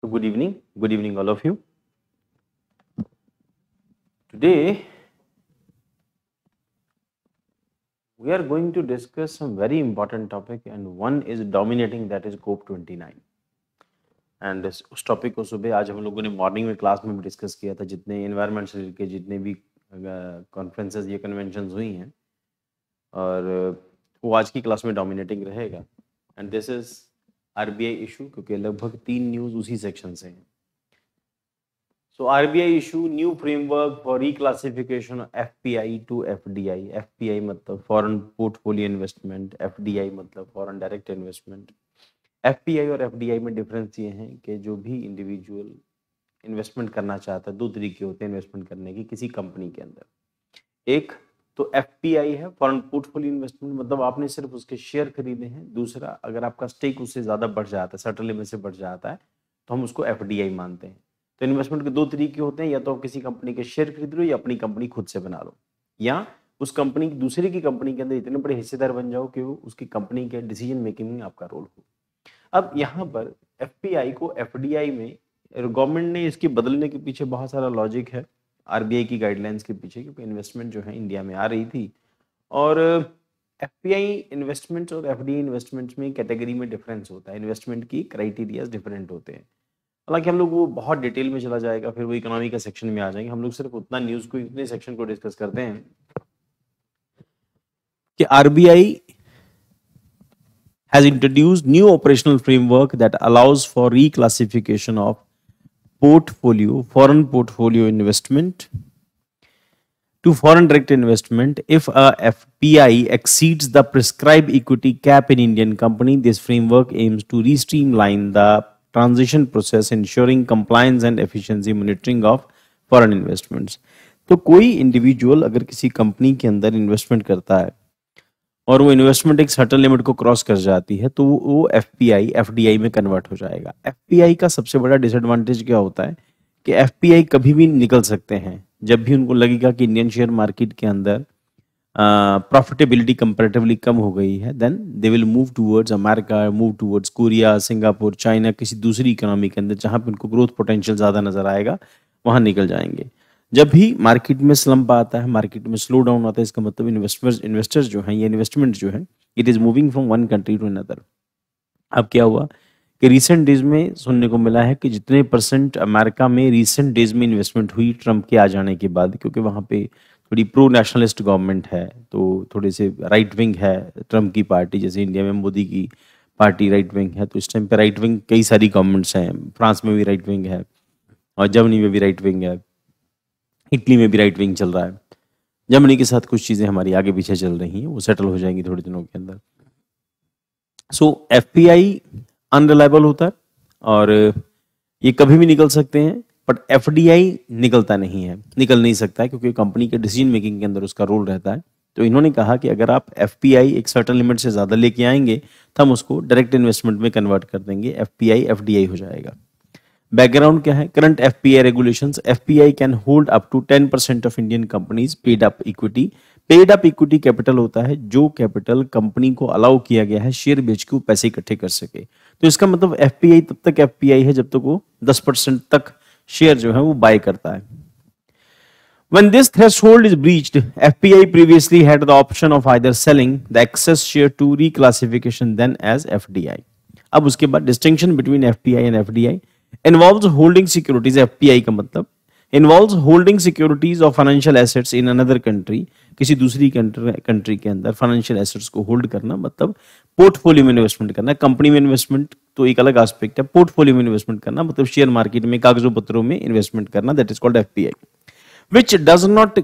So good evening all of you. Today we are going to discuss some very important topic and one is dominating, that is COP29. And उस topic को सुबह आज हम लोगों ने morning में class में भी डिस्कस किया था। जितने एनवायरनमेंट से रिलेटेड जितने भी कॉन्फ्रेंसेस या कन्वेंशंस हुई हैं और वो आज की क्लास में डोमिनेटिंग रहेगा। And this is RBI issue, क्योंकि लगभग 3 न्यूज़ उसी सेक्शन से हैं। So RBI issue new framework for reclassification of FPI to FDI. FPI मतलब foreign portfolio investment, FDI मतलब foreign direct investment. FPI और FDI में डिफरेंस ये है कि जो भी इंडिविजुअल इन्वेस्टमेंट करना चाहता है, 2 तरीके होते हैं इन्वेस्टमेंट करने की किसी कंपनी के अंदर। एक तो FPI है, फॉरेन पोर्टफोलियो इन्वेस्टमेंट, मतलब आपने सिर्फ उसके शेयर खरीदे हैं। दूसरा, अगर आपका स्टेक उससे ज़्यादा बढ़ जाता है, सर्टेन लिमिट से बढ़ जाता है, तो हम उसको FDI मानते हैं। तो इन्वेस्टमेंट के 2 तरीके होते हैं, या तो किसी कंपनी के शेयर खरीद लो या अपनी कंपनी खुद से बना लो, या उस कंपनी दूसरे की कंपनी के अंदर इतने बड़े हिस्सेदार बन जाओ कि वो उसकी कंपनी के डिसीजन मेकिंग में आपका रोल हो। अब यहाँ पर FPI को FDI में गवर्नमेंट ने इसके बदलने के पीछे बहुत सारा लॉजिक है, RBI की गाइडलाइंस के पीछे, क्योंकि इन्वेस्टमेंट जो है इंडिया में आ रही थी और FPI इन्वेस्टमेंट्स और FDI इन्वेस्टमेंट्स में कैटेगरी में डिफरेंस होता है, इन्वेस्टमेंट की क्राइटेरियाज डिफरेंट होते हैं। हालांकि हम लोग वो बहुत डिटेल में चला जाएगा, फिर वो इकोनॉमी का सेक्शन में आ जाएंगे। हम लोग सिर्फ उतना न्यूज़ को, इतने सेक्शन को डिस्कस करते हैं कि RBI has introduced new operational framework that allows for reclassification of foreign portfolio investment to foreign direct investment if a FPI exceeds the prescribed equity cap in Indian company. This framework aims to streamline the transition process, ensuring compliance and efficiency monitoring of foreign investments. तो कोई individual अगर किसी company के अंदर investment करता है और वो इन्वेस्टमेंट एक सर्टेन लिमिट को क्रॉस कर जाती है, तो वो FPI FDI में कन्वर्ट हो जाएगा। FPI का सबसे बड़ा डिसएडवांटेज क्या होता है कि FPI कभी भी निकल सकते हैं। जब भी उनको लगेगा कि इंडियन शेयर मार्केट के अंदर प्रॉफिटेबिलिटी कंपैरेटिवली कम हो गई है, then they will move towards America, move towards Korea, Singapore, China, किसी दूसरी इकोनॉमी के अंदर जहां पे उनको ग्रोथ पोटेंशियल ज़्यादा नजर आएगा, वहां निकल जाएंगे। जब भी मार्केट में स्लम्प आता है, मार्केट में स्लो डाउन आता है, इसका मतलब इन्वेस्टर्स जो हैं, ये इन्वेस्टमेंट जो है, it is moving from one country to another. अब क्या हुआ कि रिसेंट डेज में सुनने को मिला है कि जितने % अमेरिका में रिसेंट डेज में इन्वेस्टमेंट हुई ट्रंप के आ जाने के बाद, क्योंकि वहाँ पे थोड़ी प्रो नेशनलिस्ट गवर्नमेंट है, तो थोड़े से राइट विंग है ट्रंप की पार्टी, जैसे इंडिया में मोदी की पार्टी राइट विंग है, तो इस टाइम पे राइट विंग कई सारी गवर्नमेंट्स हैं। फ्रांस में भी राइट विंग है और जर्मनी में भी राइट विंग है, इटली में भी राइट विंग चल रहा है। जर्मनी के साथ कुछ चीज़ें हमारी आगे पीछे चल रही हैं, वो सेटल हो जाएंगी थोड़े दिनों के अंदर। सो FPI अनरिलायबल होता है और ये कभी भी निकल सकते हैं, बट FDI निकलता नहीं है, निकल नहीं सकता है, क्योंकि कंपनी के डिसीजन मेकिंग के अंदर उसका रोल रहता है। तो इन्होंने कहा कि अगर आप FPI एक सर्टेन लिमिट से ज़्यादा लेके आएंगे तो हम उसको डायरेक्ट इन्वेस्टमेंट में कन्वर्ट कर देंगे, FPI FDI हो जाएगा। बैकग्राउंड क्या है? Current FPI regulations, FPI can hold up to 10% ऑफ Indian companies paid up equity. Paid up equity capital होता है जो कैपिटल कंपनी को अलाउ किया गया है शेयर बेच के वो पैसे इकट्ठे कर सके। तो इसका मतलब FPI तब तक FPI है जब तक वो 10% तक शेयर जो है वो बाय करता है। When this threshold is breached, FPI previously had the option of either selling the excess share to reclassification then as FDI. अब उसके बाद distinction between FPI and FDI involves holding securities, FPI का मतलब involves holding securities of financial assets in another country, किसी दूसरी country के अंदर financial assets को होल्ड करना, मतलब पोर्टफोलियो में इन्वेस्टमेंट करना। कंपनी में इन्वेस्टमेंट तो एक अलग एस्पेक्ट है, पोर्टफोलियो में इन्वेस्टमेंट करना मतलब शेयर मार्केट में कागजों पत्रों में इन्वेस्टमेंट करना, that is called FPI. which does not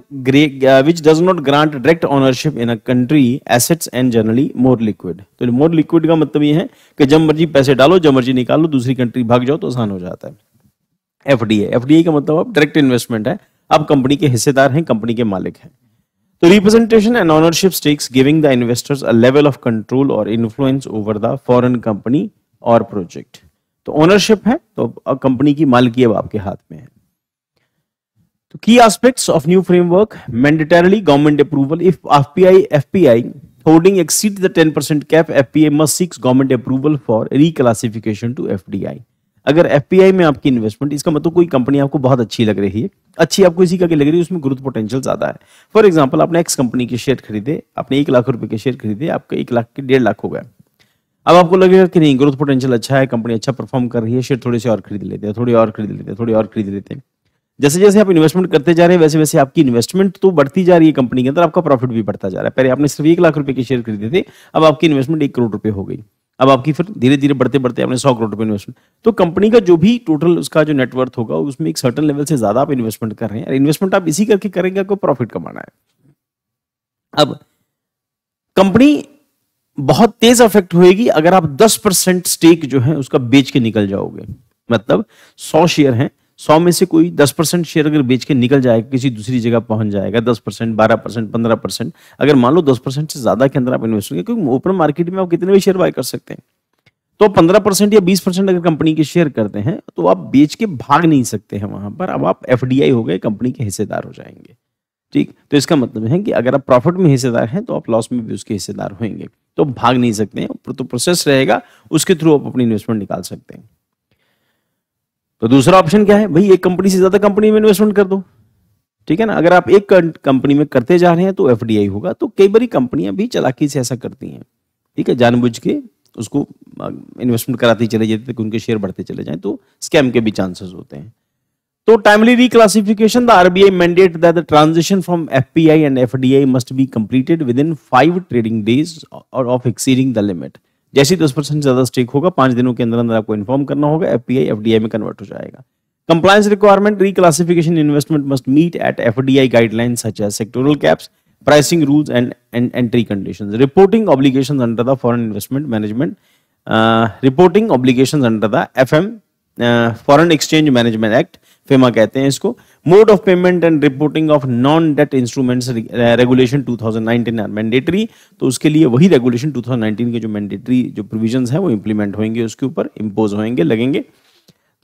grant direct ownership in a country assets and generally more liquid। तो more liquid का मतलब ये है कि जब मर्जी पैसे डालो, जब मर्जी निकालो, दूसरी कंट्री भाग जाओ तो आसान हो जाता है। एफडीआई का मतलब अब डायरेक्ट इन्वेस्टमेंट है, आप कंपनी के हिस्सेदार हैं, कंपनी के मालिक हैं। तो representation and ownership stakes giving the investors a level of control और influence over the foreign company और प्रोजेक्ट। तो ओनरशिप है तो कंपनी की मालिकी अब आपके हाथ में है। तो key aspects of new framework: mandatorily government approval. If FPI holding exceeds the 10% cap, FPI must seek government approval for reclassification to FDI। अगर FPI में आपकी इन्वेस्टमेंट, इसका मतलब कोई कंपनी आपको बहुत अच्छी लग रही है, अच्छी आपको इसी का लग रही है, उसमें ग्रोथ पोटेंशियल ज्यादा है। फॉर एग्जांपल आपने एक्स कंपनी के शेयर खरीदे, आपने 1 लाख रुपए के शेयर खरीदे, आपका 1 लाख के 1.5 लाख हो गया। अब आपको लगेगा कि नहीं, ग्रोथ पोटेंशियल अच्छा है, कंपनी अच्छा परफॉर्म कर रही है, शेयर थोड़े से और खरीद लेते हैं, थोड़े और खरीद लेते हैं, थोड़े और खरीद लेते हैं। जैसे जैसे आप इन्वेस्टमेंट करते जा रहे हैं वैसे वैसे आपकी इन्वेस्टमेंट तो बढ़ती जा रही है कंपनी के अंदर, आपका प्रॉफिट भी बढ़ता जा रहा है। पहले आपने सिर्फ 1 लाख रुपए के शेयर खरीदे थे, अब आपकी इन्वेस्टमेंट 1 करोड़ रुपए हो गई। अब आपकी फिर धीरे धीरे बढ़ते बढ़ते आपने 100 करोड़ रुपए इन्वेस्टमेंट, तो कंपनी का जो भी टोटल उसका जो नेटवर्थ होगा उसमें एक सर्टन लेवल से ज्यादा आप इन्वेस्टमेंट कर रहे हैं। इन्वेस्टमेंट आप इसी करके करेंगे, आपको प्रॉफिट कमाना है। अब कंपनी बहुत तेज अफेक्ट होएगी अगर आप 10% स्टेक जो है उसका बेच के निकल जाओगे। मतलब 100 शेयर हैं, 100 में से कोई 10% शेयर अगर बेच के निकल जाएगा, किसी दूसरी जगह पहुंच जाएगा, 10%, 12%, 15%, अगर मान लो 10% से ज्यादा के अंदर आप इन्वेस्ट करेंगे, क्योंकि ओपन मार्केट में आप कितने भी शेयर बाय कर सकते हैं, तो 15% या 20% अगर कंपनी के शेयर करते हैं तो आप बेच के भाग नहीं सकते हैं वहां पर। अब आप एफडीआई हो गए, कंपनी के हिस्सेदार हो जाएंगे। ठीक, तो इसका मतलब है कि अगर आप प्रॉफिट में हिस्सेदार हैं तो आप लॉस में भी उसके हिस्सेदार होंगे, तो भाग नहीं सकते हैं। तो प्रोसेस रहेगा, उसके थ्रू आप अपनी इन्वेस्टमेंट निकाल सकते हैं। तो दूसरा ऑप्शन क्या है भाई, एक कंपनी से ज्यादा कंपनी में इन्वेस्टमेंट कर दो। ठीक है ना, अगर आप एक कंपनी में करते जा रहे हैं तो एफडीआई होगा। तो कई बारी कंपनियां भी चालाकी से ऐसा करती हैं, ठीक है, जानबूझ के उसको इन्वेस्टमेंट कराती चले जाते कि उनके शेयर बढ़ते चले जाएं, तो स्कैम के भी चांसेस होते हैं। तो timely reclassification, the RBI mandate that the transition from FPI and FDI must be completed with in 5 trading days और ऑफ एक्सीडिंग द लिमिट। जैसे ही 10% ज्यादा स्टेक होगा, 5 दिनों के अंदर अंदर आपको इन्फॉर्म करना होगा, एफपीआई एफडीआई में कन्वर्ट हो जाएगा। Compliance requirement: reclassification investment must meet at FDI guidelines such as sectoral caps, pricing rules, and entry conditions. Reporting obligations under the Foreign Investment Management, reporting obligations under the FM, Foreign Exchange Management Act, FEMA कहते हैं इसको. Mode of payment and reporting of non-debt instruments regulation 2019 are mandatory. तो उसके लिए वही regulation 2019 के जो mandatory जो provisions हैं वो implement होंगे, उसके ऊपर impose होंगे, लगेंगे.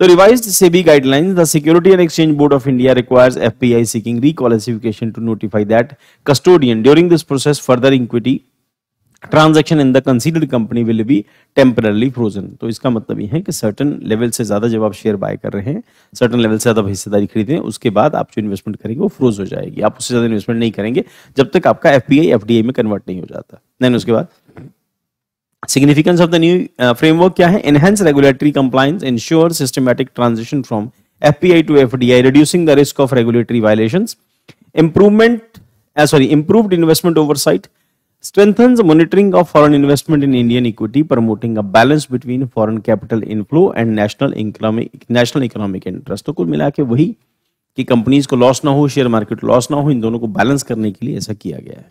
The revised SEBI guidelines, the Security and Exchange Board of India requires FPI seeking reclassification to notify that custodian during this process further equity transaction in the considered company will be temporarily frozen। तो इसका मतलब ये है कि certain level से ज्यादा जब आप शेयर बाय कर रहे हैं, सर्टन लेवल से ज्यादा हिस्सेदारी खरीदे, उसके बाद आप जो इन्वेस्टमेंट करेंगे वो फ्रोज हो जाएगी। आप उससे ज्यादा इन्वेस्टमेंट नहीं करेंगे जब तक आपका एफपीआई एफडीआई में कन्वर्ट नहीं हो जाता। देन उसके बाद Significance of the new framework क्या है? Enhance regulatory compliance, ensure systematic transition from FPI to FDI, reducing the risk of regulatory violations. Improved investment oversight, strengthens monitoring of foreign investment in Indian equity, promoting a balance between foreign capital inflow and national economic interest। तो कुल मिला के वही कि companies को loss ना हो, share market loss ना हो, इन दोनों को बैलेंस करने के लिए ऐसा किया गया है।